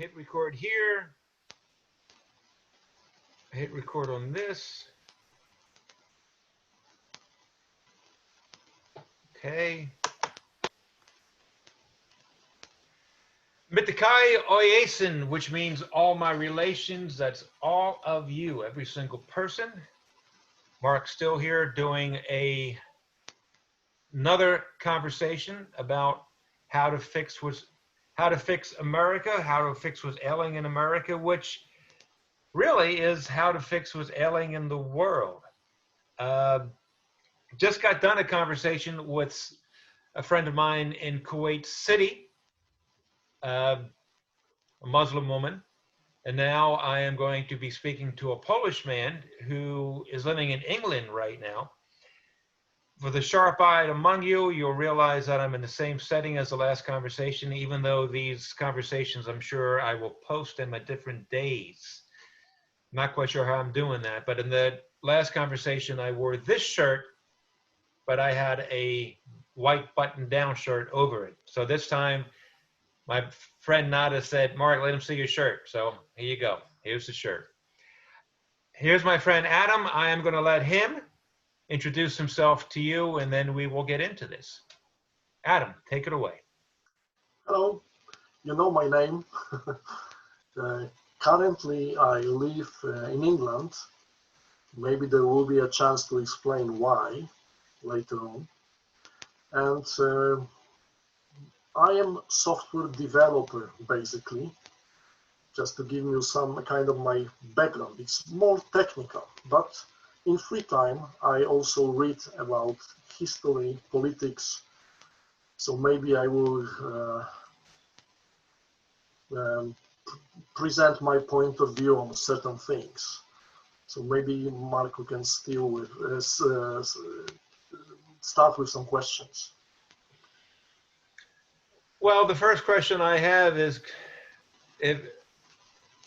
hit record here, hit record on this. Okay. Mitakai Oyasin, which means all my relations. That's all of you, every single person. Mark's still here doing another conversation about how to fix America, how to fix what's ailing in America, which really is how to fix what's ailing in the world. Just got done a conversation with a friend of mine in Kuwait City, a Muslim woman, and now I am going to be speaking to a Polish man who is living in England right now. For the sharp-eyed among you, you'll realize that I'm in the same setting as the last conversation, even though these conversations, I'm sure I will post them at different days. Not quite sure how I'm doing that, but in the last conversation, I wore this shirt, but I had a white button-down shirt over it. So this time, my friend Nada said, Mark, let him see your shirt. So here you go. Here's the shirt. Here's my friend Adam. I am going to let him introduce himself to you, and then we will get into this. Adam, take it away. Hello. You know my name. Currently, I live in England. Maybe there will be a chance to explain why later on. And I am software developer, basically. Just to give you some kind of my background. It's more technical, but in free time, I also read about history, politics. So maybe I will present my point of view on certain things. So maybe Marco can still with, start with some questions. Well, the first question I have is,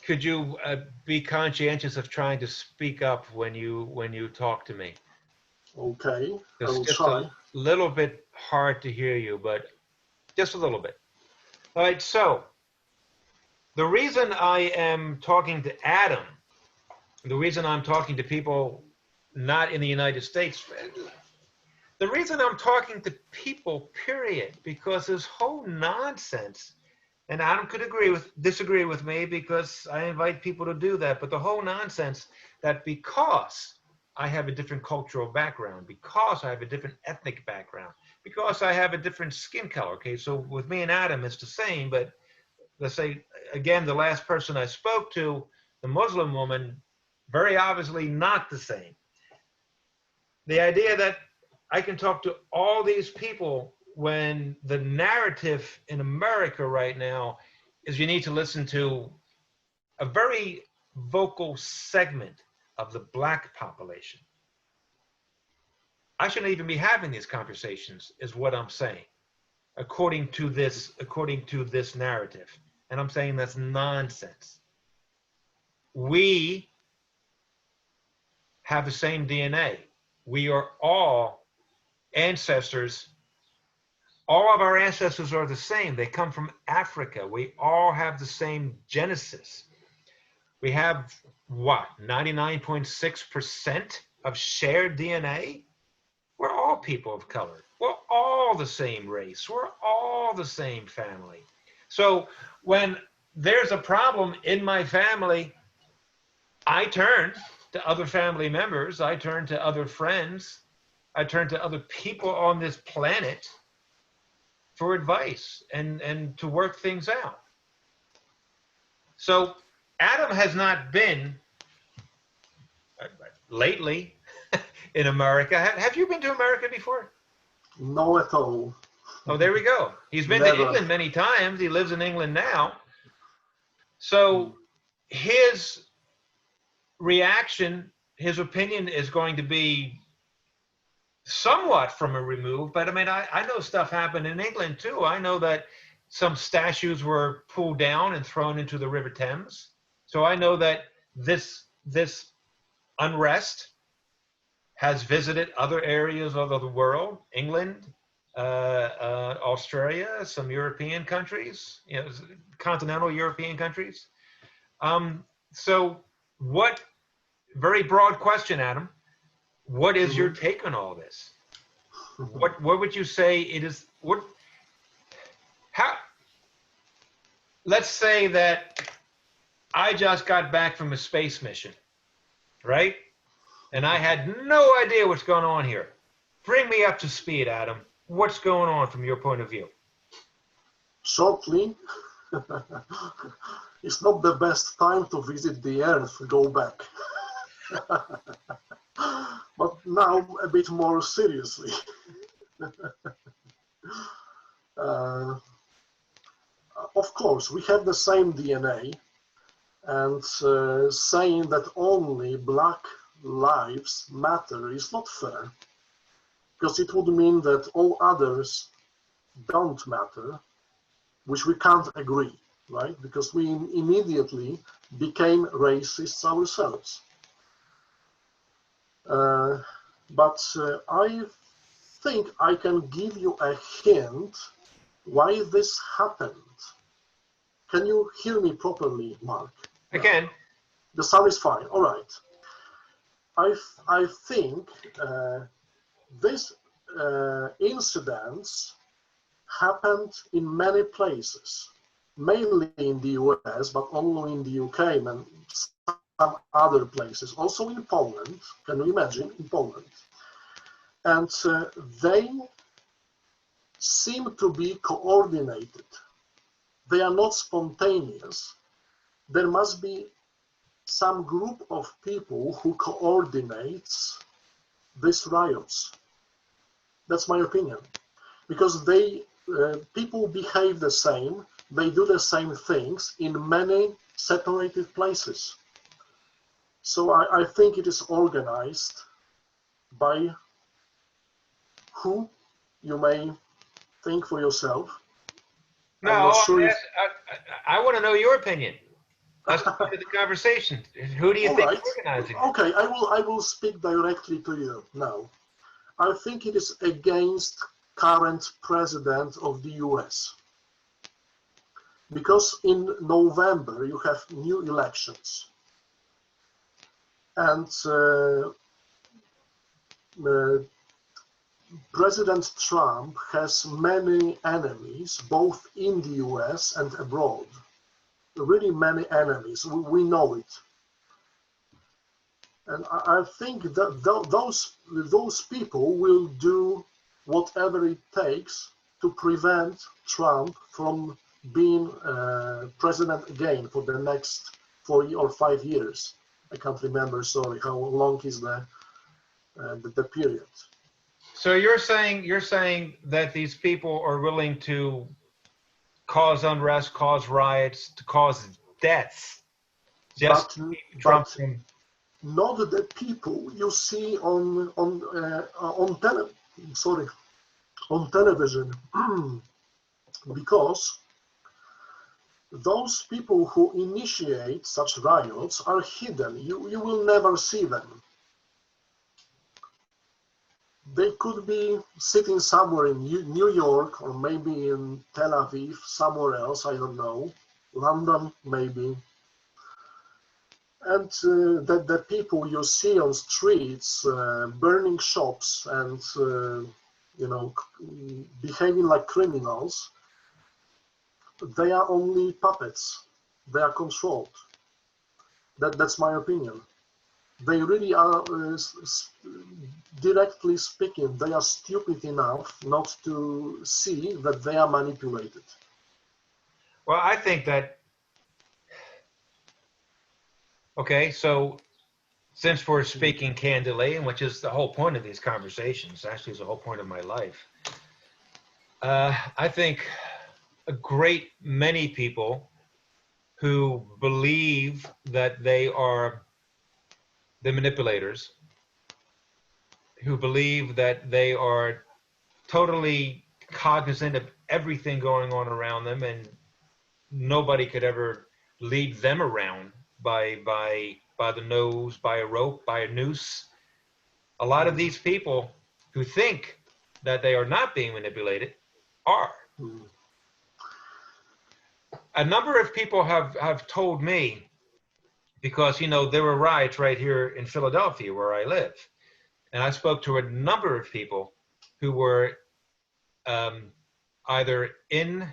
could you be conscientious of trying to speak up when you talk to me? Okay, I will just try. A little bit hard to hear you, but just a little bit. All right, so the reason I am talking to Adam, the reason I'm talking to people not in the United States, the reason I'm talking to people, period, because this whole nonsense, and Adam could disagree with me because I invite people to do that, but the whole nonsense that because I have a different cultural background, because I have a different ethnic background, because I have a different skin color, okay, so with me and Adam, it's the same, but let's say, again, the last person I spoke to, the Muslim woman, very obviously not the same. The idea that I can talk to all these people when the narrative in America right now is you need to listen to a very vocal segment of the Black population. I shouldn't even be having these conversations, is what I'm saying, according to this narrative. And I'm saying that's nonsense. We have the same DNA. We are all ancestors. All of our ancestors are the same. They come from Africa. We all have the same genesis. We have, what, 99.6% of shared DNA? We're all people of color. We're all the same race. We're all the same family. So when there's a problem in my family, I turn to other family members. I turn to other friends. I turn to other people on this planet for advice and to work things out. So Adam has not been lately in America. Have you been to America before? No at all. Oh, there we go. He's been to England many times. He lives in England now. So his reaction, his opinion is going to be somewhat from a remove, but I mean, I know stuff happened in England too. I know that some statues were pulled down and thrown into the River Thames. So I know that this unrest has visited other areas of the world, England, Australia, some European countries, continental European countries. So what, very broad question, Adam, what is your take on all this? What would you say it is, how, let's say that I just got back from a space mission, right? And I had no idea what's going on here. Bring me up to speed, Adam. What's going on from your point of view? Shortly, it's not the best time to visit the Earth, go back. But now a bit more seriously. Of course, we have the same DNA, and saying that only black lives matter is not fair, because it would mean that all others don't matter, which we can't agree, right? Because we immediately became racists ourselves. But I think I can give you a hint why this happened. Can you hear me properly, Mark? I can. The sound is fine. All right. I think this incidents happened in many places, mainly in the US, but only in the UK and some other places, also in Poland. Can you imagine? In Poland. And they seem to be coordinated. They are not spontaneous. There must be some group of people who coordinates these riots. That's my opinion, because people behave the same, they do the same things in many separated places. So I think it is organized by who you may think for yourself. No, I want to know your opinion. That's part of the conversation. Who do you think is organizing? Okay, I will speak directly to you now. I think it is against current president of the US. Because in November you have new elections. And President Trump has many enemies, both in the US and abroad. Really many enemies. We know it. And I think that those people will do whatever it takes to prevent Trump from being president again for the next 4 or 5 years. I can't remember, sorry, how long is the period. So you're saying that these people are willing to cause unrest, cause riots, to cause deaths, just Trump. Not the people you see on television, because those people who initiate such riots are hidden. You will never see them. They could be sitting somewhere in New York, or maybe in Tel Aviv, somewhere else, I don't know, London maybe. And the people you see on streets burning shops and behaving like criminals, they are only puppets. They are controlled. That's my opinion. They really are, directly speaking, they are stupid enough not to see that they are manipulated. Well, I think that, okay, so since we're speaking candidly, which is the whole point of these conversations, actually is the whole point of my life, I think a great many people who believe that they are the manipulators, who believe that they are totally cognizant of everything going on around them and nobody could ever lead them around by the nose, by a rope, by a noose. A lot of these people who think that they are not being manipulated are. Mm. A number of people have told me, because, you know, there were riots right here in Philadelphia where I live. And I spoke to a number of people who were either in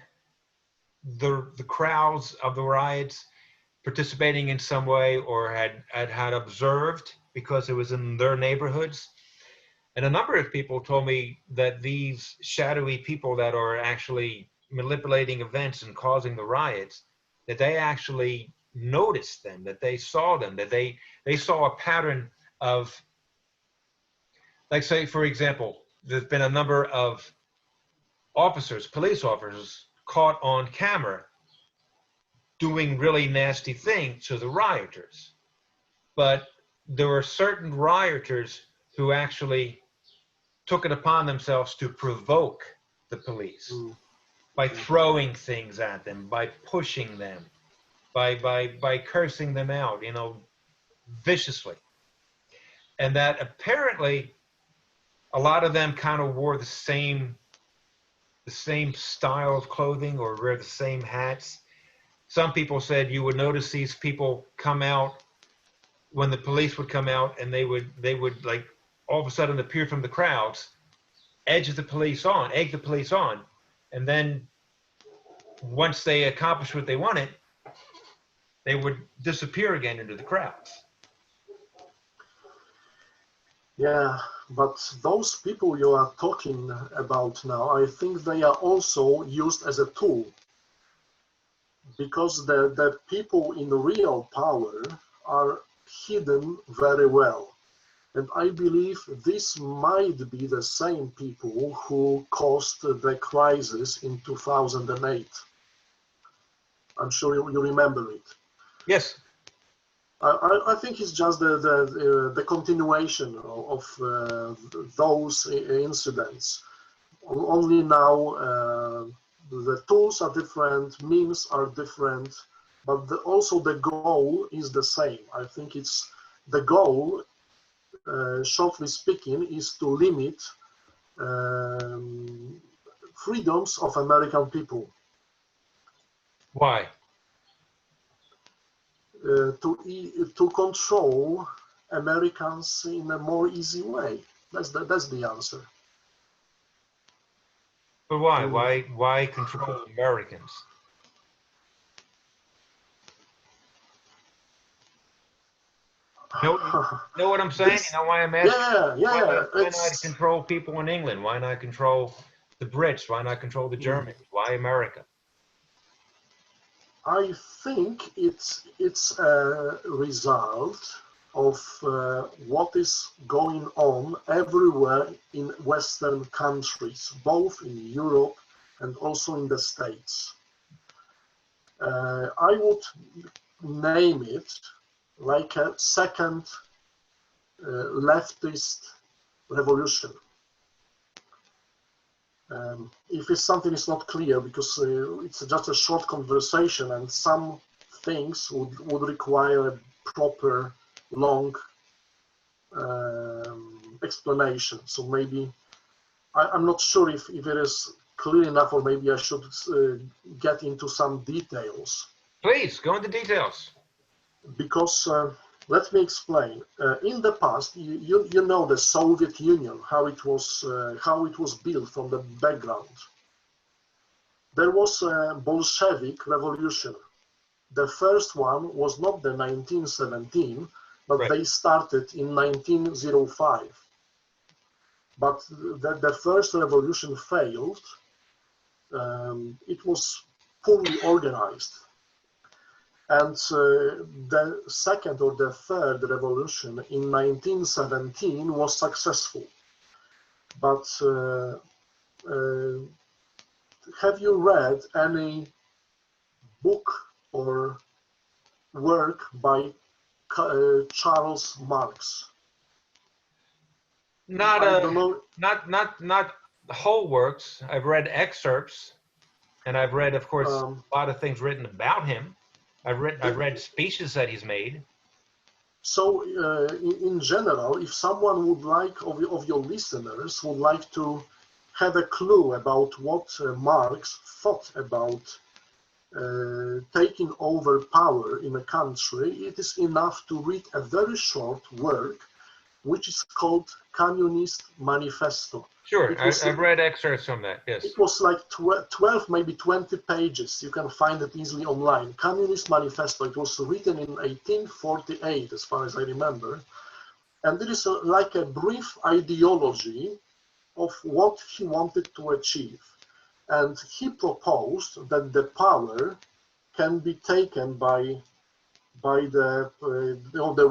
the crowds of the riots, participating in some way, or had observed because it was in their neighborhoods. And a number of people told me that these shadowy people that are actually manipulating events and causing the riots, that they actually noticed them, that they saw them, that they saw a pattern of, like, say, for example, there's been a number of officers, police officers, caught on camera doing really nasty things to the rioters. But there were certain rioters who actually took it upon themselves to provoke the police Mm. by throwing things at them, by pushing them, by cursing them out, you know, viciously. And that apparently a lot of them kind of wore the same style of clothing, or wear the same hats. Some people said you would notice these people come out when the police would come out, and they would like all of a sudden appear from the crowds, egg the police on, and then once they accomplished what they wanted, they would disappear again into the crowds. Yeah, but those people you are talking about now, I think they are also used as a tool, because the people in real power are hidden very well. And I believe this might be the same people who caused the crisis in 2008. I'm sure you remember it. Yes. I think it's just the continuation of those incidents. Only now the tools are different, means are different, but also the goal is the same. I think it's the goal, shortly speaking, is to limit freedoms of American people. Why? To control Americans in a more easy way. That's the answer. But why? Why control Americans? Know what I'm saying? You know why I'm asking? Yeah. Why not control people in England? Why not control the Brits? Why not control the Germans? Why America? I think it's a result of what is going on everywhere in Western countries, both in Europe and also in the States. I would name it like a second leftist revolution. If something is not clear, because it's just a short conversation and some things would require a proper long explanation. So maybe I'm not sure if it is clear enough, or maybe I should get into some details. Please go into details. Because let me explain. In the past, you know the Soviet Union, how it was built from the background. There was a Bolshevik revolution. The first one was not the 1917, but Right. they started in 1905. But the first revolution failed. It was poorly organized. And the second or the third revolution in 1917 was successful. But have you read any book or work by Charles Marx? Not I don't know. not whole works. I've read excerpts, and I've read, of course, a lot of things written about him. I've read speeches that he's made. So, in general, if someone would like, of your listeners would like to have a clue about what Marx thought about taking over power in a country, it is enough to read a very short work which is called Communist Manifesto. Sure, I've read excerpts from that, yes. It was like 12, maybe 20 pages. You can find it easily online. Communist Manifesto. It was written in 1848, as far as I remember. And it is like a brief ideology of what he wanted to achieve. And he proposed that the power can be taken by the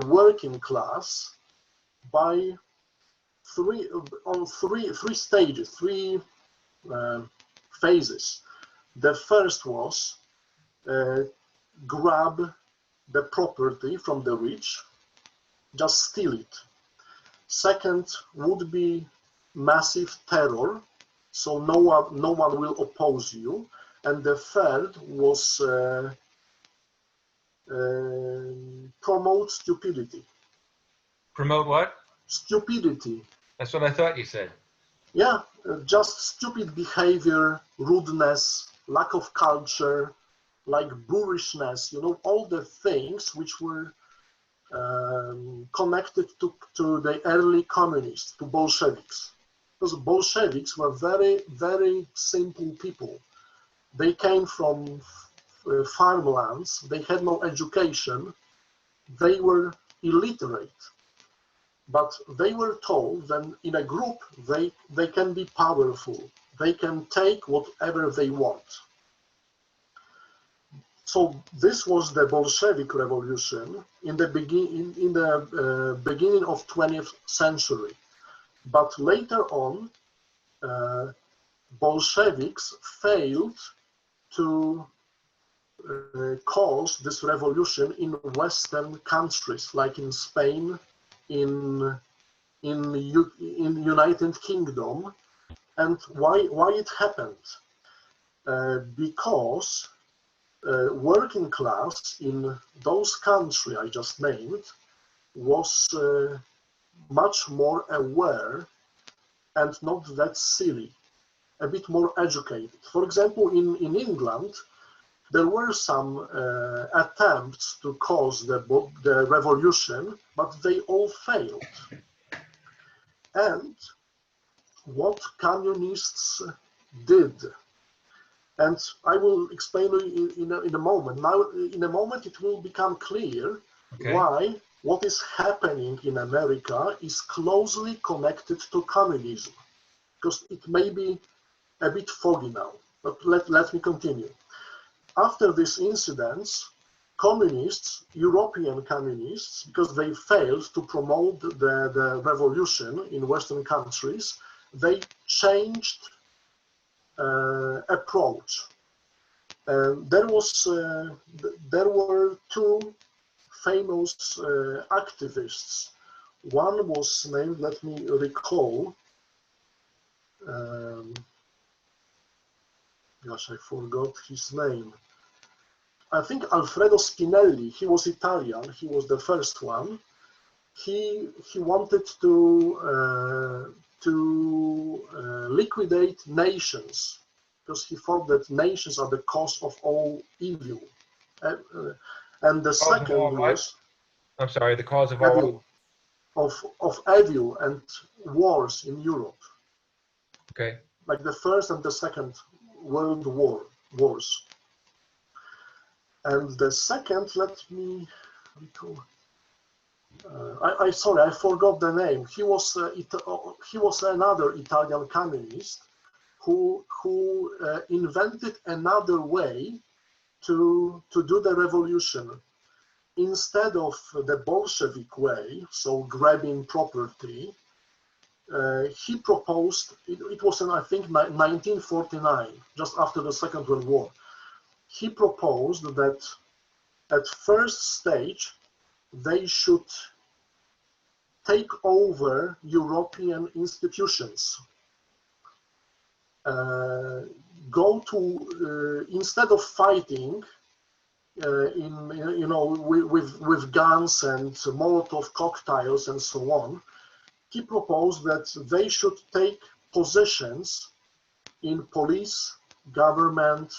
working class by three stages, three phases. The first was grab the property from the rich, just steal it. Second would be massive terror, so no one will oppose you. And the third was promote stupidity. Promote what? Stupidity. That's what I thought you said. Yeah, just stupid behavior, rudeness, lack of culture, like boorishness, all the things which were connected to the early communists, to Bolsheviks. Because Bolsheviks were very, very simple people. They came from farmlands, they had no education, they were illiterate. But they were told that in a group they can be powerful, they can take whatever they want. So this was the Bolshevik Revolution in the beginning of 20th century. But later on, Bolsheviks failed to cause this revolution in Western countries, like in Spain, in United Kingdom. And why it happened? Because working class in those countries I just named was much more aware and not that silly, a bit more educated. For example, in England, there were some attempts to cause the revolution, but they all failed. And what communists did, and I will explain in a moment. Now, in a moment, it will become clear why what is happening in America is closely connected to communism, because it may be a bit foggy now, but let me continue. After these incidents, communists, European communists, because they failed to promote the revolution in Western countries, they changed approach. There were two famous activists. One was named, let me recall, gosh, I forgot his name. I think Alfredo Spinelli. He was Italian. He was the first one. He wanted to liquidate nations, because he thought that nations are the cause of all evil. And the second was, I'm sorry, the cause of all of evil and wars in Europe. Okay. Like the First and the Second World Wars. And the second, let me recall. Sorry, I forgot the name. He was another Italian communist who invented another way to do the revolution. Instead of the Bolshevik way, so grabbing property, he proposed, it was in, I think, 1949, just after the Second World War. He proposed that at first stage, they should take over European institutions. Go to, instead of fighting with guns and Molotov cocktails and so on, he proposed that they should take positions in police, government,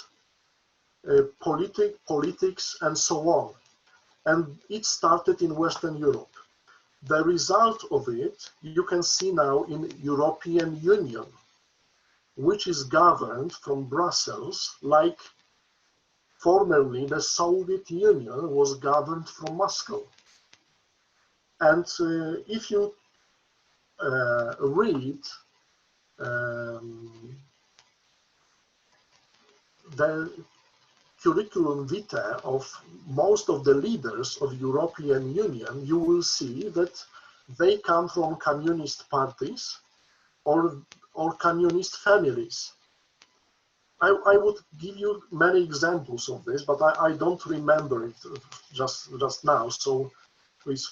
politics, and so on. And it started in Western Europe. The result of it, you can see now in European Union, which is governed from Brussels, like formerly the Soviet Union was governed from Moscow. And if you read the curriculum vitae of most of the leaders of European Union, you will see that they come from communist parties or communist families. I would give you many examples of this, but I don't remember it just now. So please,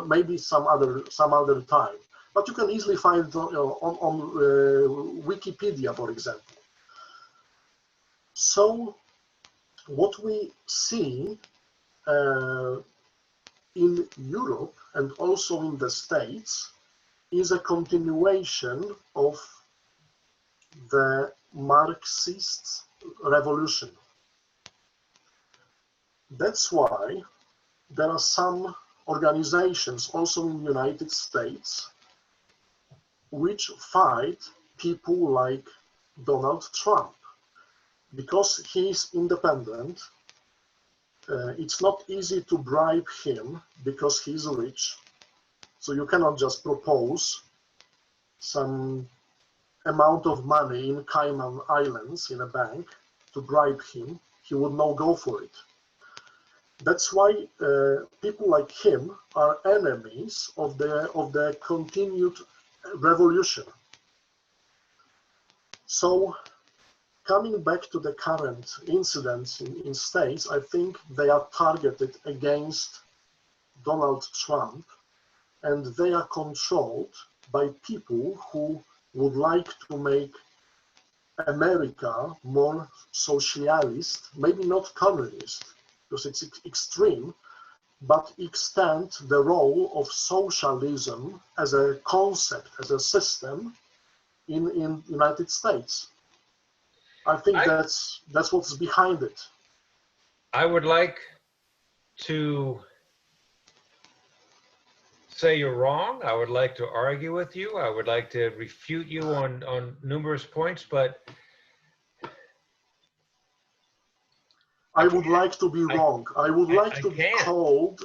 maybe some other time. But you can easily find it on Wikipedia, for example. So what we see in Europe and also in the States is a continuation of the Marxist revolution. That's why there are some organizations also in the United States which fight people like Donald Trump. Because he is independent, it's not easy to bribe him because he's rich. So you cannot just propose some amount of money in Cayman Islands in a bank to bribe him. He would not go for it. That's why people like him are enemies of the continued revolution. So coming back to the current incidents in States, I think they are targeted against Donald Trump, and they are controlled by people who would like to make America more socialist, maybe not communist, because it's extreme, but extend the role of socialism as a concept, as a system in United States. I think that's what's behind it. I would like to say you're wrong. I would like to argue with you. I would like to refute you on numerous points, but I would like to be wrong. I would like to be called,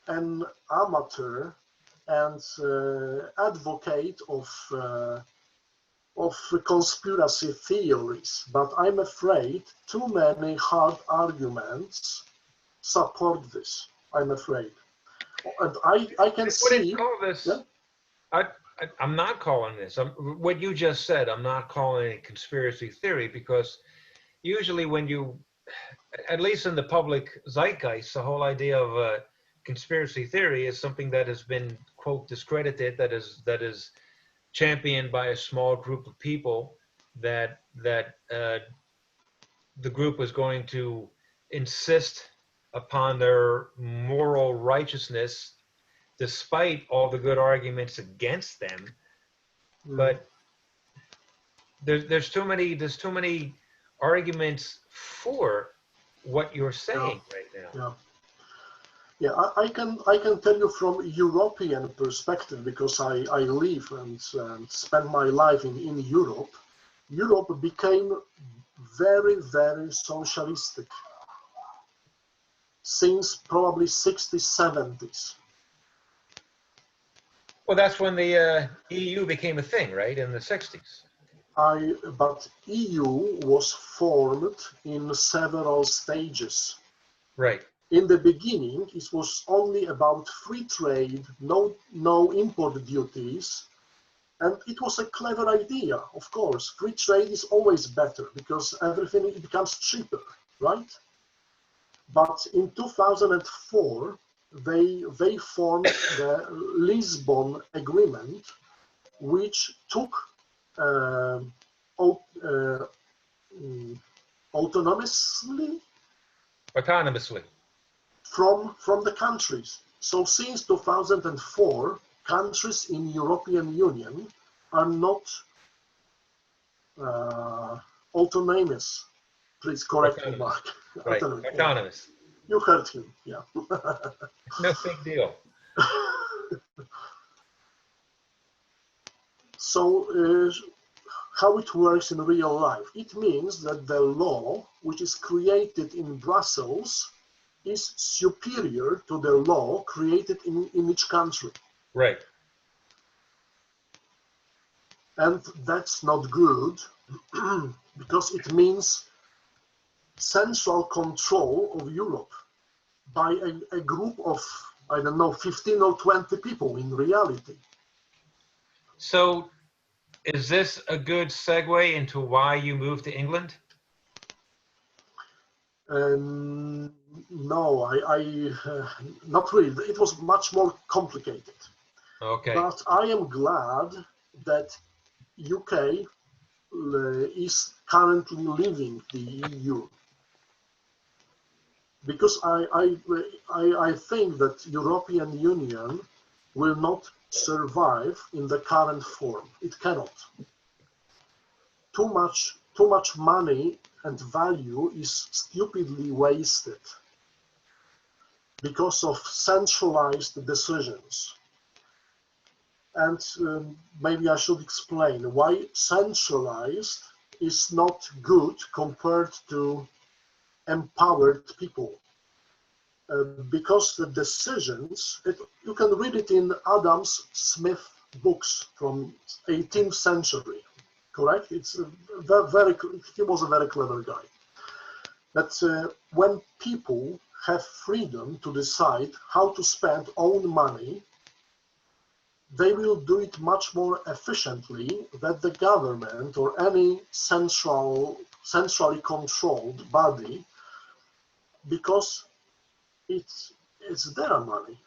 an amateur and advocate of conspiracy theories, but I'm afraid too many hard arguments support this. I'm afraid, and I can see. What do you call this? Yeah? I'm not calling this. What you just said, I'm not calling it conspiracy theory, because usually when you, at least in the public zeitgeist, the whole idea of a conspiracy theory is something that has been, quote, discredited, that is championed by a small group of people, that the group is going to insist upon their moral righteousness despite all the good arguments against them. But there's too many arguments for what you're saying right now. Yeah, I can tell you from European perspective, because I live and spend my life in Europe. Europe became very, very socialistic since probably 60s, 70s. Well, that's when the EU became a thing, right, in the 60s. But EU was formed in several stages. Right. In the beginning, it was only about free trade, no import duties, and it was a clever idea. Of course, free trade is always better because everything becomes cheaper, right? But in 2004, they formed the Lisbon Agreement, which took autonomously from the countries. So since 2004, countries in European Union are not autonomous. Please correct me, Autonomous. Mark. Right. Autonomous. Yeah. Autonomous. You heard him. Yeah. No big deal. So, how it works in real life? It means that the law, which is created in Brussels, is superior to the law created in each country. Right. And that's not good because it means central control of Europe by a group of, I don't know, 15 or 20 people in reality. So is this a good segue into why you moved to England? No, not really. It was much more complicated. Okay. But I am glad that UK is currently leaving the EU because I think that European Union will not survive in the current form. It cannot. Too much money and value is stupidly wasted because of centralized decisions. And maybe I should explain why centralized is not good compared to empowered people. Because the decisions, you can read it in Adam Smith books from 18th century, correct? It's he was a very clever guy. That when people have freedom to decide how to spend own money, they will do it much more efficiently than the government or any centrally controlled body, because it's their money.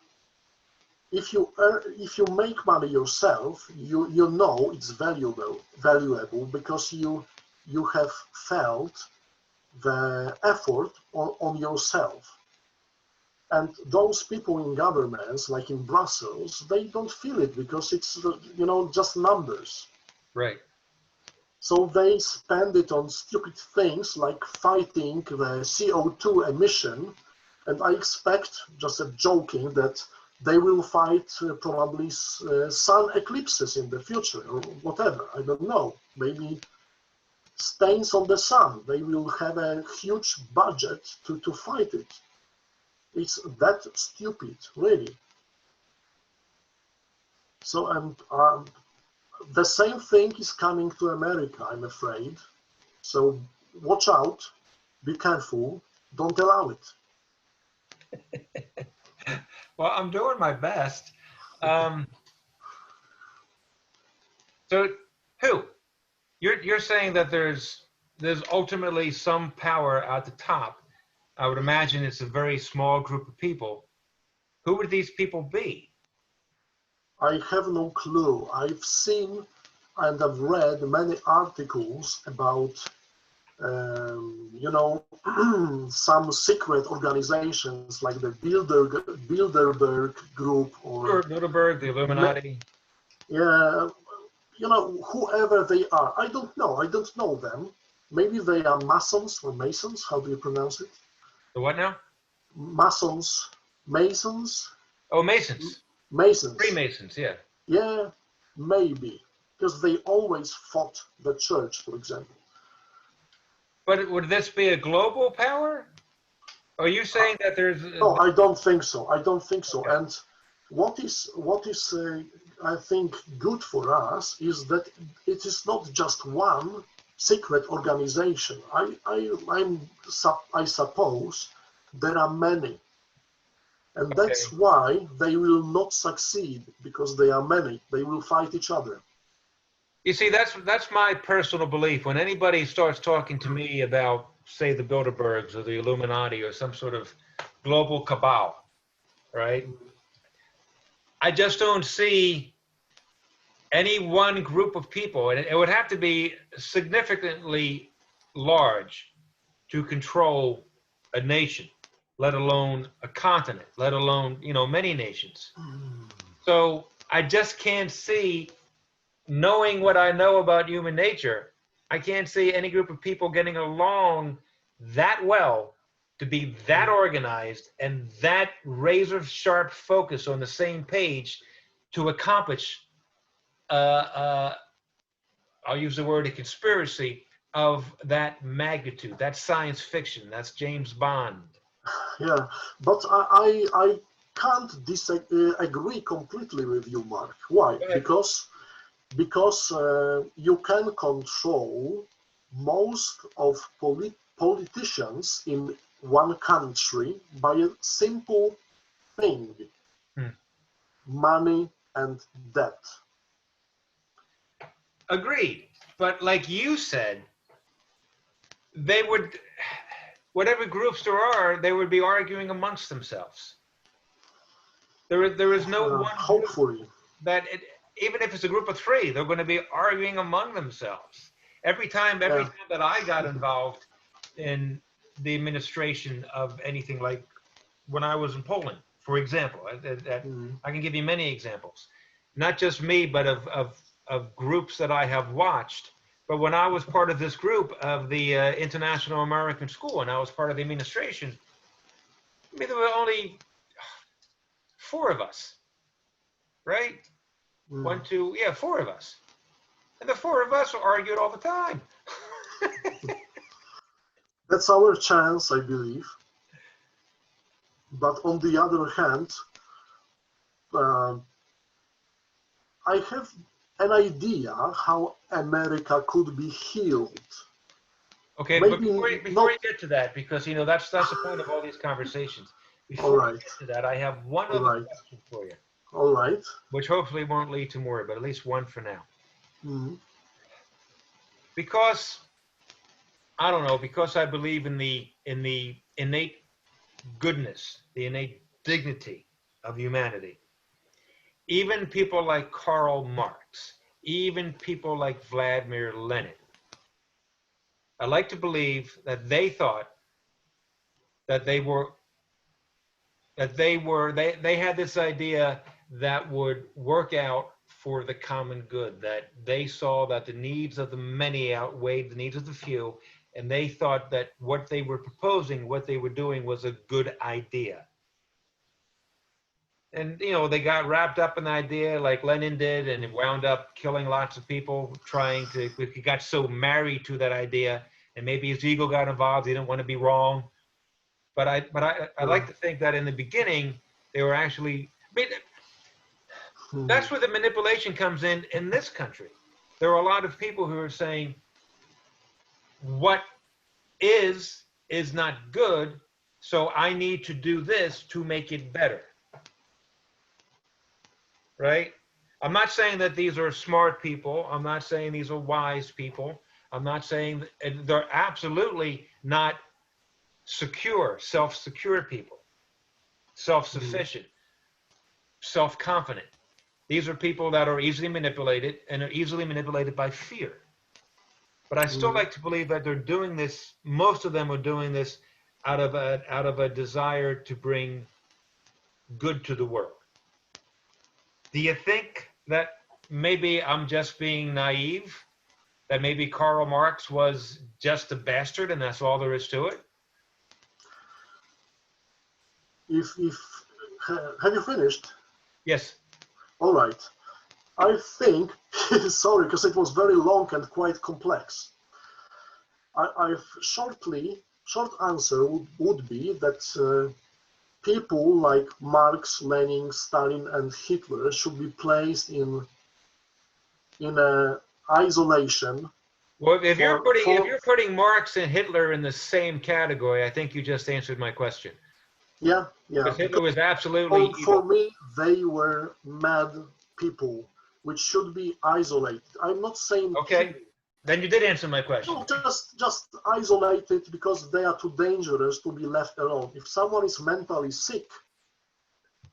If you make money yourself, you know it's valuable because you have felt the effort on yourself. And those people in governments, like in Brussels, they don't feel it because it's, just numbers. Right. So they spend it on stupid things like fighting the CO2 emission. And I expect, just joking, that they will fight probably sun eclipses in the future or whatever. I don't know. Maybe stains on the sun. They will have a huge budget to fight it. It's that stupid, really. So, and the same thing is coming to America, I'm afraid. So watch out, be careful, don't allow it. Well, I'm doing my best. So who? You're saying that there's ultimately some power at the top. I would imagine it's a very small group of people. Who would these people be? I have no clue. I've seen and I've read many articles about, some secret organizations like the Bilderberg Group or Bilderberg, the Illuminati. yeah, whoever they are. I don't know. I don't know them. Maybe they are Masons or Masons. How do you pronounce it? The what now? Masons, Masons, Oh, Masons. Masons. Freemasons, yeah. Yeah, maybe. Because they always fought the church, for example. But would this be a global power? Are you saying that there's... No, I don't think so. I don't think so. Okay. And what is I think good for us is that it is not just one secret organization. I suppose there are many, and that's why they will not succeed, because they are many. They will fight each other. You see, that's my personal belief. When anybody starts talking to me about, say, the Bilderbergs or the Illuminati or some sort of global cabal, right? I just don't see any one group of people, and it would have to be significantly large to control a nation, let alone a continent, let alone, many nations. So I just can't see, knowing what I know about human nature, I can't see any group of people getting along that well to be that organized and that razor sharp focus on the same page to accomplish, I'll use the word a conspiracy of that magnitude. That's science fiction. That's James Bond. Yeah, but I can't agree completely with you, Mark. Why? Because you can control most of politicians in one country by a simple thing: money and debt. Agreed. But like you said, they would, whatever groups there are, they would be arguing amongst themselves. There is no one hopefully group that, even if it's a group of three, they're going to be arguing among themselves. Every time that I got involved in the administration of anything, like when I was in Poland, for example, I can give you many examples, not just me, but of groups that I have watched. But when I was part of this group of the International American School, and I was part of the administration, I mean, there were only four of us, right? One, two, yeah, four of us. And the four of us argued all the time. That's our chance, I believe. But on the other hand, I have an idea how America could be healed. Okay, maybe, but before you get to that, because you know that's the point of all these conversations. Before you get to that, I have one other question for you. All right. Which hopefully won't lead to more, but at least one for now. Mm-hmm. Because I don't know, because I believe in the innate goodness, the innate dignity of humanity. Even people like Karl Marx, even people like Vladimir Lenin, I like to believe that they thought that they had this idea that would work out for the common good, that they saw that the needs of the many outweighed the needs of the few, and they thought that what they were proposing, what they were doing, was a good idea. And you know, they got wrapped up in the idea like Lenin did, and it wound up killing lots of people he got so married to that idea, and maybe his ego got involved. He didn't want to be wrong. But I like to think that in the beginning they were actually, that's where the manipulation comes in this country. There are a lot of people who are saying what is not good, so I need to do this to make it better. Right? I'm not saying that these are smart people. I'm not saying these are wise people. I'm not saying they're absolutely not secure, self-secure people, self-sufficient, self-confident. These are people that are easily manipulated, and are easily manipulated by fear. But I still like to believe that they're doing this, most of them are doing this out of a desire to bring good to the world. Do you think that maybe I'm just being naive? That maybe Karl Marx was just a bastard and that's all there is to it? Have you finished? Yes. All right. I think, sorry, because it was very long and quite complex. Short answer would be that people like Marx, Lenin, Stalin, and Hitler should be placed in isolation. Well, if you're putting Marx and Hitler in the same category, I think you just answered my question. Yeah. Because Hitler was absolutely evil. For me, they were mad people, which should be isolated. I'm not saying. Okay, then you did answer my question. No, just isolated because they are too dangerous to be left alone. If someone is mentally sick,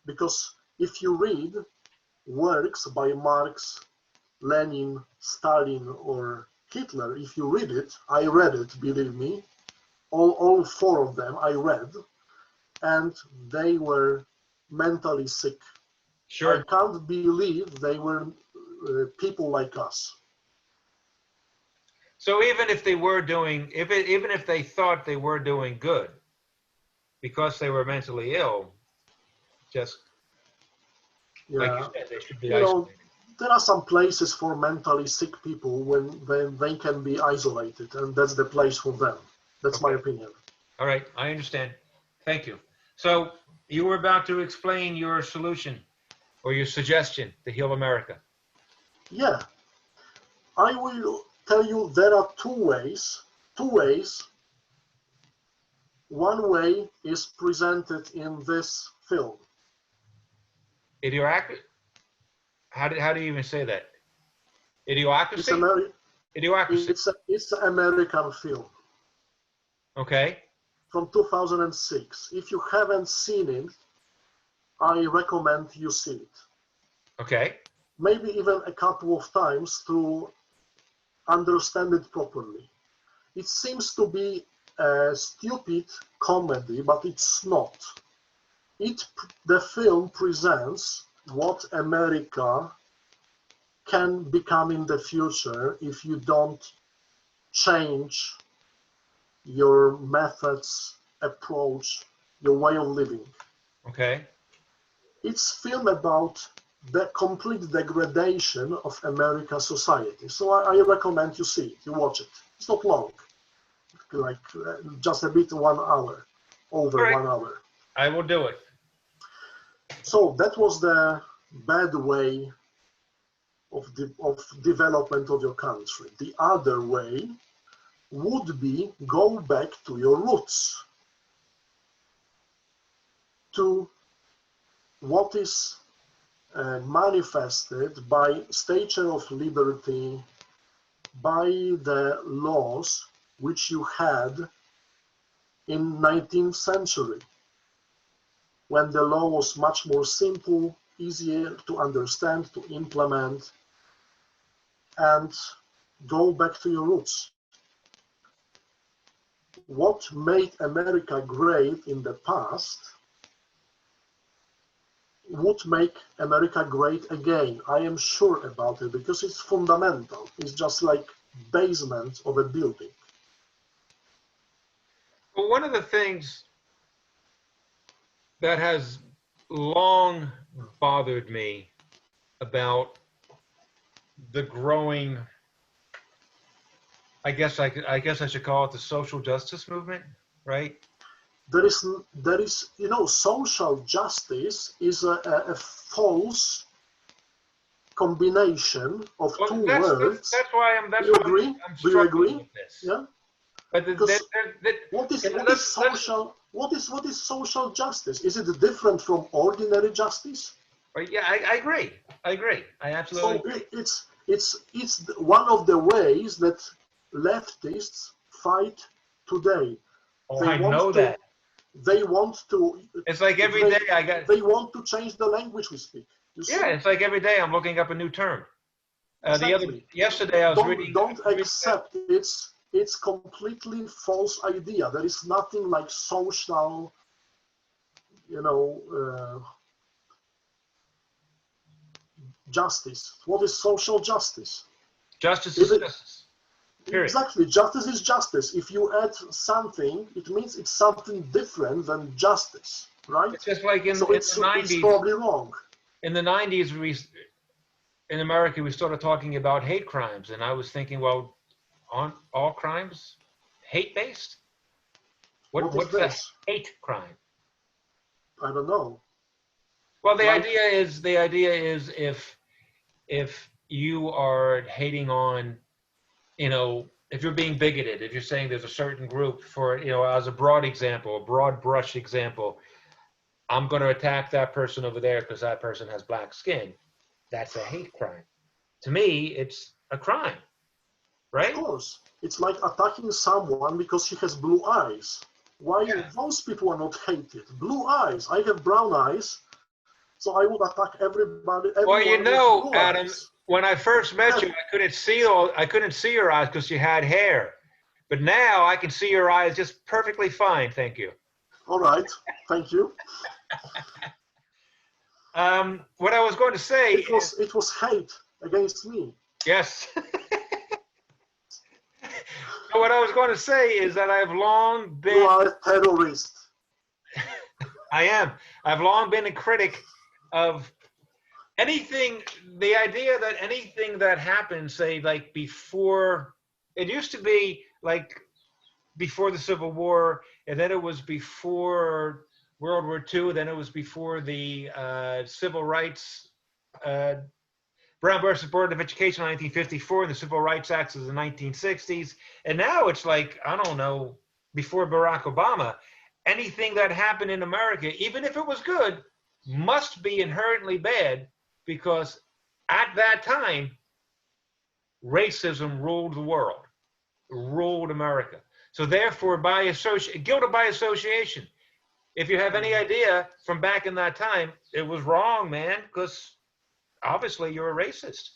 because if you read works by Marx, Lenin, Stalin, or Hitler, if you read it, I read it, believe me, all four of them I read, and they were mentally sick. Sure. I can't believe they were people like us. So even if they were doing, even if they thought they were doing good, because they were mentally ill, just like you Yeah, said, they should be you know, isolated. there are some places for mentally sick people when they can be isolated, and that's the place for them. That's my Okay. opinion. All right. I understand. Thank you. So you were about to explain your solution or your suggestion to heal America. Yeah, I will tell you there are two ways. Two ways. One way is presented in this film. Idiocracy? How do you even say that? It's Idiocracy? Ameri- Idiocracy. it's an American film Okay. from 2006. If you haven't seen it, I recommend you see it. Okay. Maybe even a couple of times to understand it properly. It seems to be a stupid comedy, but it's not. The film presents what America can become in the future if you don't change your methods, approach, your way of living. Okay. It's film about the complete degradation of American society. So I recommend you see it, you watch it. It's not long, like just a bit 1 hour, All over right. 1 hour. I will do it. So that was the bad way of development of your country. The other way would be go back to your roots, to what is manifested by Statue of Liberty, by the laws which you had in 19th century, when the law was much more simple, easier to understand, to implement, and go back to your roots. What made America great in the past would make America great again. I am sure about it because it's fundamental. It's just like basement of a building. Well, one of the things that has long bothered me about the growing, I guess I should call it the social justice movement, right? There is, social justice is a false combination of Well, two words. that's Do you why agree? I'm Do you struggling agree? with this. Yeah. But Because that what is social justice? Is it different from ordinary justice? yeah, I agree. I agree. I absolutely So agree. it's one of the ways that leftists fight today. Oh, They I want know to that. they want to It's like every they day I got, they want to change the language we speak. You yeah, see? it's like every day I'm looking up a new term. Exactly. Yesterday I was Don't reading that, accept it's completely false idea. There is nothing like social, you know, justice. What is social justice? justice If is it justice, period. exactly justice is justice. If you add something, it means it's something different than justice, right? It's just like So in the it's 90s, probably wrong. in the 90s, in America, we started talking about hate crimes. And I was thinking, well, aren't all crimes hate-based? What is What's a this? hate crime? I don't know. Well, Like the idea is if you are hating on, if you're being bigoted, if you're saying there's a certain group for, as a broad example, a broad brush example, I'm going to attack that person over there because that person has black skin. That's a hate crime. To me, it's a crime, of right? course, it's like attacking someone because he has blue eyes. Why Yeah. those people are not hated? Blue eyes. I have brown eyes, so I would attack Well, everyone with blue Adam, eyes. when I first met you, I couldn't see your eyes because you had hair. But now I can see your eyes just perfectly fine, thank you. All right, thank you. What I was going to say is, it was hate against me. yes. So what I was going to say is that I've long been. You are a terrorist. I am. I've long been a critic of anything, the idea that anything that happens, say, like before, it used to be like before the Civil War, and then it was before World War II, then it was before the Civil Rights, uh, Brown versus Board of Education in 1954, and the Civil Rights Acts of the 1960s. And now it's like, I don't know, before Barack Obama, anything that happened in America, even if it was good, must be inherently bad because at that time, racism ruled the world, ruled America. So therefore, guilt by association. If you have any idea from back in that time, it was wrong, man, because obviously you're a racist.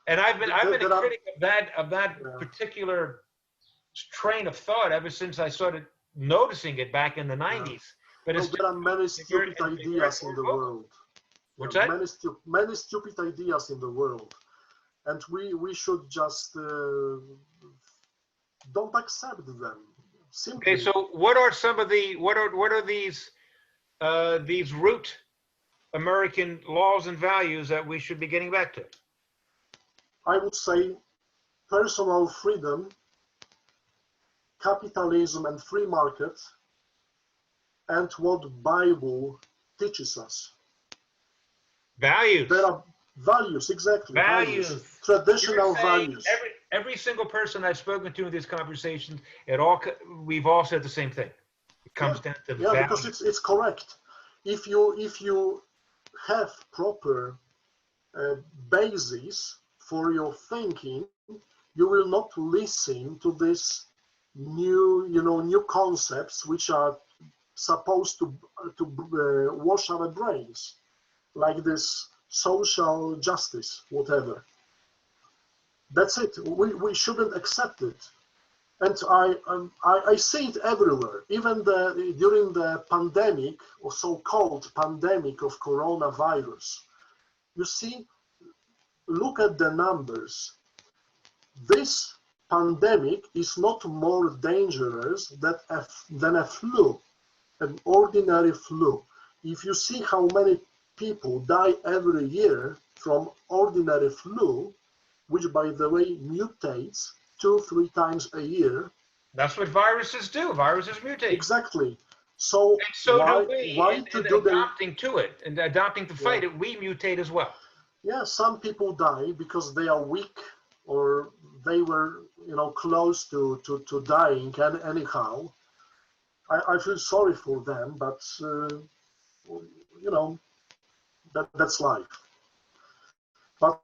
And I've been a critic of that particular train of thought ever since I started noticing it back in the 90s. But well, there are many stupid ideas in the world. What's that? Many stupid ideas in the world, and we should just don't accept them. Simply. Okay, so what are some of the what are these root American laws and values that we should be getting back to? I would say personal freedom, capitalism and free market, and what Bible teaches us. Values. There are values, exactly. Values. Traditional values. Every single person I've spoken to in this conversation, we've all said the same thing. It comes down to values. Because it's correct. If you have proper basis for your thinking, you will not listen to this new concepts which are supposed to wash our brains, like this social justice, whatever. That's it. We shouldn't accept it, and I see it everywhere. Even during the pandemic, or so-called pandemic of coronavirus, you see. Look at the numbers. This pandemic is not more dangerous than a flu, an ordinary flu. If you see how many people die every year from ordinary flu, which by the way mutates 2-3 times a year. That's what viruses do. Viruses mutate. Exactly. So do we. Why to do adapting to it and adapting to fight it, we mutate as well. Yeah, some people die because they are weak or they were, close to dying. And anyhow, I feel sorry for them, but that's life. But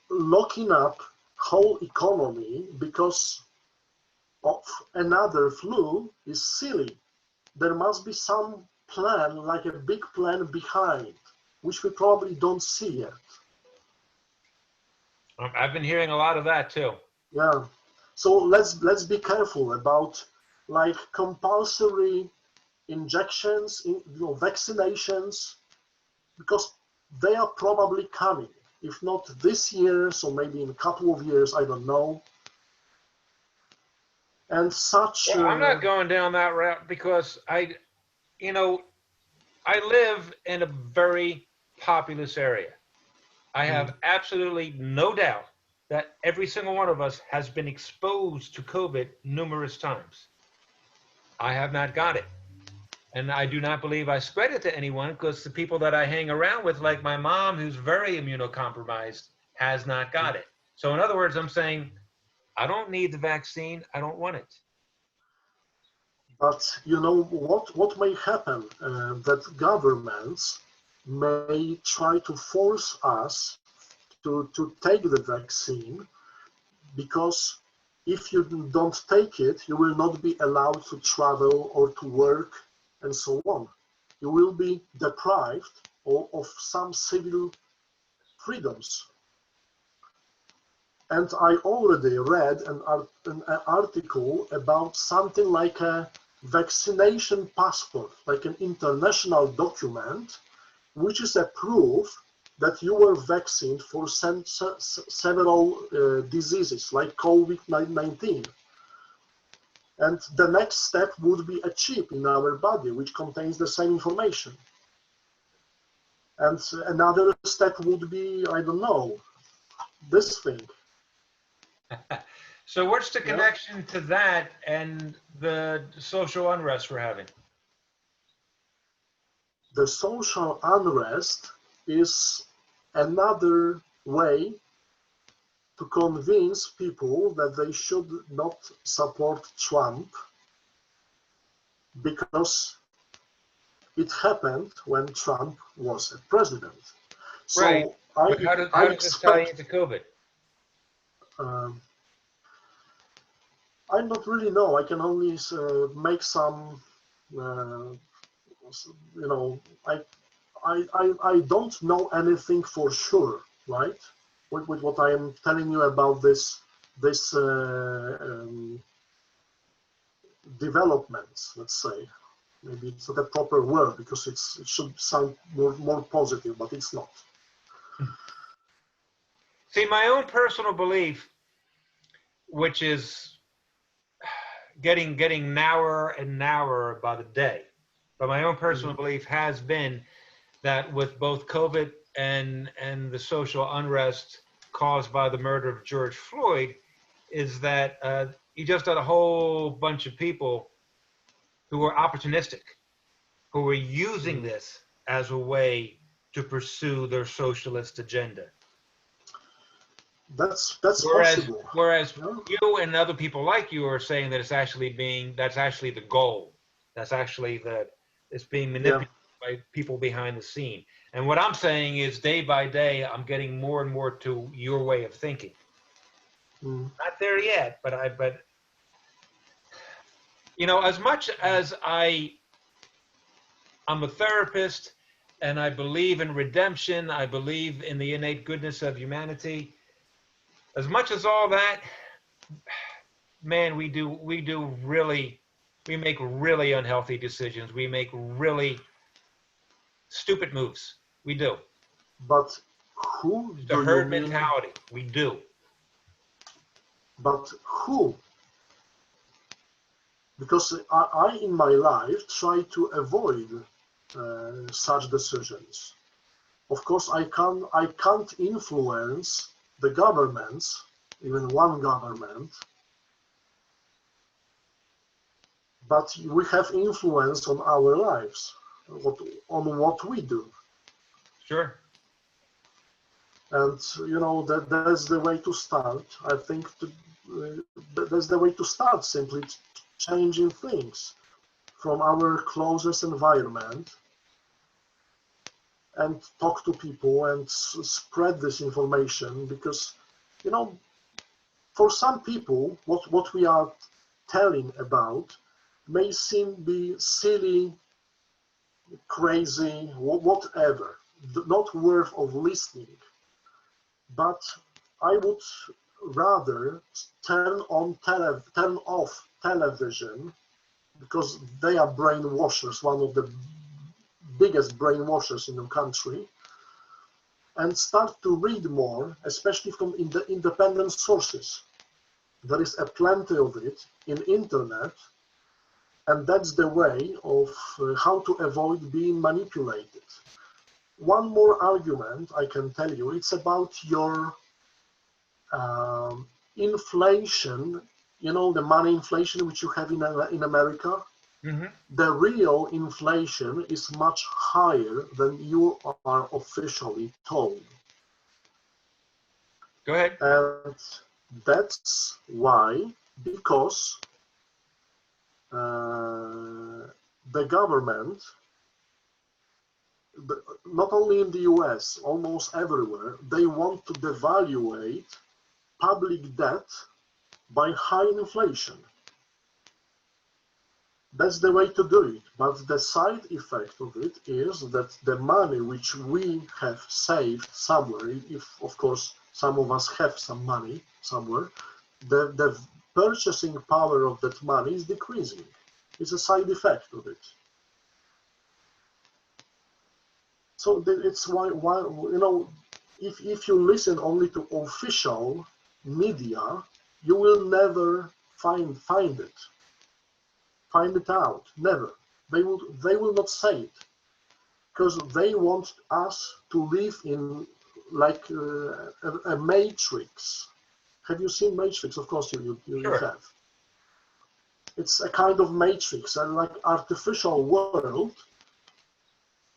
locking up whole economy because of another flu is silly. There must be some plan, like a big plan behind, which we probably don't see yet. I've been hearing a lot of that too. Yeah. So let's be careful about like compulsory injections, vaccinations, because they are probably coming. If not this year, so maybe in a couple of years, I don't know. And such. Well, I'm not going down that route because I live in a very populous area. I have absolutely no doubt that every single one of us has been exposed to COVID numerous times. I have not got it. And I do not believe I spread it to anyone because the people that I hang around with, like my mom, who's very immunocompromised, has not got it. So in other words, I'm saying, I don't need the vaccine. I don't want it. But you know what may happen? That governments may try to force us to take the vaccine, because if you don't take it, you will not be allowed to travel or to work and so on. You will be deprived of some civil freedoms. And I already read an article about something like a vaccination passport, like an international document, which is a proof that you were vaccinated for several diseases like COVID-19. And the next step would be a chip in our body, which contains the same information. And another step would be, I don't know, this thing. So what's the Yeah. connection to that and the social unrest we're having? The social unrest is another way to convince people that they should not support Trump, because it happened when Trump was a president. So Right. But how does this tie into COVID? I don't really know. I can only make some, you know, I don't know anything for sure, right? With what I am telling you about this developments, let's say. Maybe it's not a proper word because it should sound more positive, but it's not. See, my own personal belief, which is getting narrower and narrower by the day, but my own personal belief has been that with both COVID and the social unrest caused by the murder of George Floyd, is that you just had a whole bunch of people who were opportunistic, who were using this as a way to pursue their socialist agenda. That's possible. Whereas you and other people like you are saying that that's actually the goal. That's actually it's being manipulated by people behind the scene. And what I'm saying is, day by day, I'm getting more and more to your way of thinking. Not there yet, but you know, as much as I'm a therapist and I believe in redemption, I believe in the innate goodness of humanity. As much as all that, man, we make really unhealthy decisions. We make really stupid moves. We do. But who The herd mentality. We do. But who? Because I in my life try to avoid such decisions. Of course, I can't influence the governments, even one government, but we have influence on our lives, on what we do. Sure. And you know that's the way to start. I think that's the way to start, simply changing things from our closest environment and talk to people and spread this information, because you know, for some people what we are telling about may seem be silly, crazy, whatever, not worth of listening. But I would rather turn off television, because they are brainwashers, one of the biggest brainwashers in the country, and start to read more, especially from independent sources. There is a plenty of it in internet, and that's the way of how to avoid being manipulated. One more argument I can tell you, it's about your inflation, you know, the money inflation which you have in America. The real inflation is much higher than you are officially told. Go ahead. And that's why, because the government, not only in the US, almost everywhere, they want to devaluate public debt by high inflation. That's the way to do it. But the side effect of it is that the money which we have saved somewhere, if of course some of us have some money somewhere, the purchasing power of that money is decreasing. It's a side effect of it. So it's why you know, if you listen only to official media, you will never find it out. Never. They will not say it, because they want us to live in like a matrix. Have you seen Matrix? Of course you Sure. have. It's a kind of matrix, a like artificial world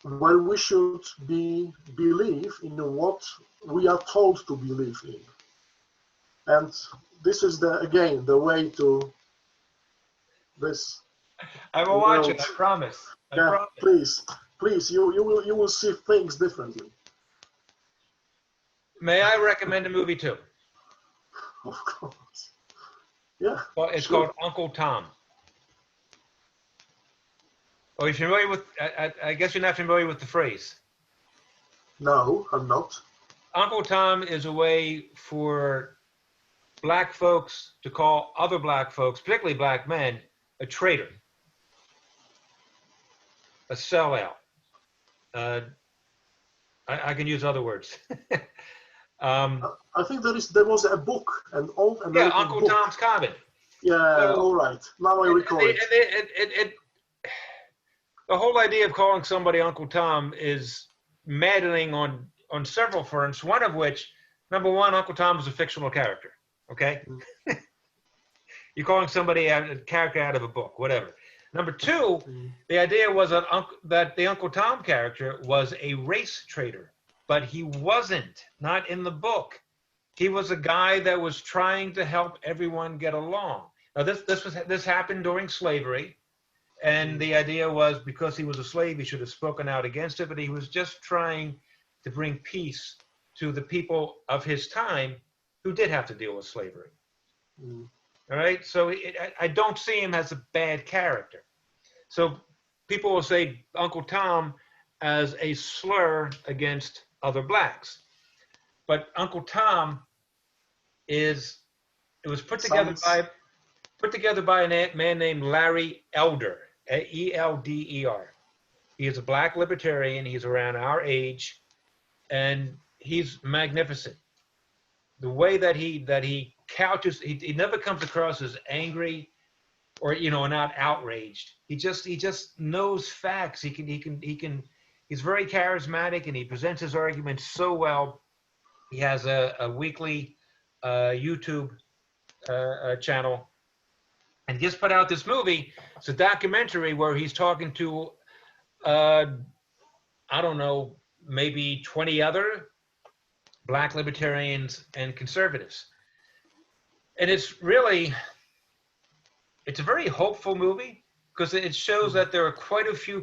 where we should believe in what we are told to believe in. And this is again the way to this I will watch it. I promise. I Yeah, promise. please, you will see things differently. May I recommend a movie too? Of course. Yeah. Well, it's sure. called Uncle Tom. Are you familiar with? I guess you're not familiar with the phrase. No, I'm not. Uncle Tom is a way for black folks to call other black folks, particularly black men, a traitor, a sellout. I can use other words. I think there was a book, an old Yeah, American Uncle book. Tom's Cabin. Yeah, So, all right. Now I recall it. The whole idea of calling somebody Uncle Tom is maddening on several fronts. One of which, number one, Uncle Tom is a fictional character. Okay, you're calling somebody a character out of a book, whatever. Number two, the idea was that the Uncle Tom character was a race traitor, but he wasn't. Not in the book. He was a guy that was trying to help everyone get along. Now, this happened during slavery. And the idea was because he was a slave, he should have spoken out against it, but he was just trying to bring peace to the people of his time who did have to deal with slavery. All right. So I don't see him as a bad character. So people will say Uncle Tom as a slur against other blacks. But Uncle Tom it was put together by a man named Larry Elder. Elder. He is a black libertarian. He's around our age, and he's magnificent. The way that he couches, he never comes across as angry or not outraged. He just knows facts. He's very charismatic, and he presents his arguments so well. He has a weekly YouTube channel. And just put out this movie. It's a documentary where he's talking to, I don't know, maybe 20 other black libertarians and conservatives. And it's a very hopeful movie because it shows that there are quite a few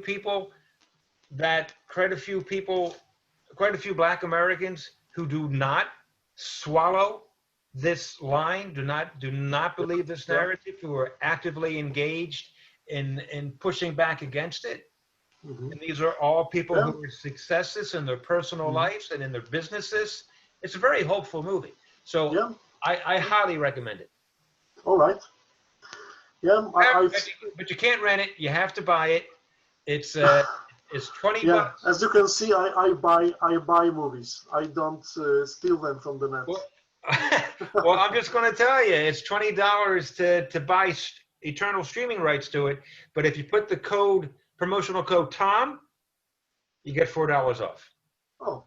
black Americans who do not swallow this line, do not believe this narrative, who are actively engaged in pushing back against it. And these are all people who are successes in their personal lives and in their businesses. It's a very hopeful movie. So I highly recommend it. All right. Yeah, but you can't rent it. You have to buy it. It's $20 bucks. As you can see, I buy movies. I don't steal them from the net. Well, I'm just going to tell you, it's $20 to buy eternal streaming rights to it. But if you put the promotional code Tom, you get $4 off. Oh,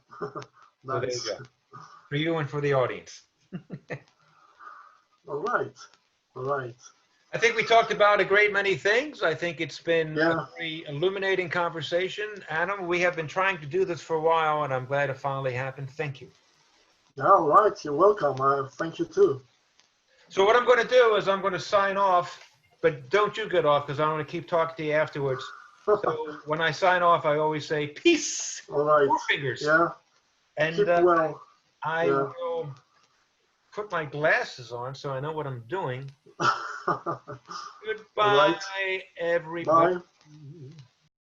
nice. So there you go. For you and for the audience. All right. I think we talked about a great many things. I think it's been a very illuminating conversation. Adam, we have been trying to do this for a while, and I'm glad it finally happened. Thank you. All right, you're welcome. Thank you too. So what I'm going to do is I'm going to sign off, but don't you get off because I want to keep talking to you afterwards. So when I sign off, I always say peace. All right. 4 fingers. Yeah. And keep well. I will put my glasses on so I know what I'm doing. Goodbye, everybody. Bye.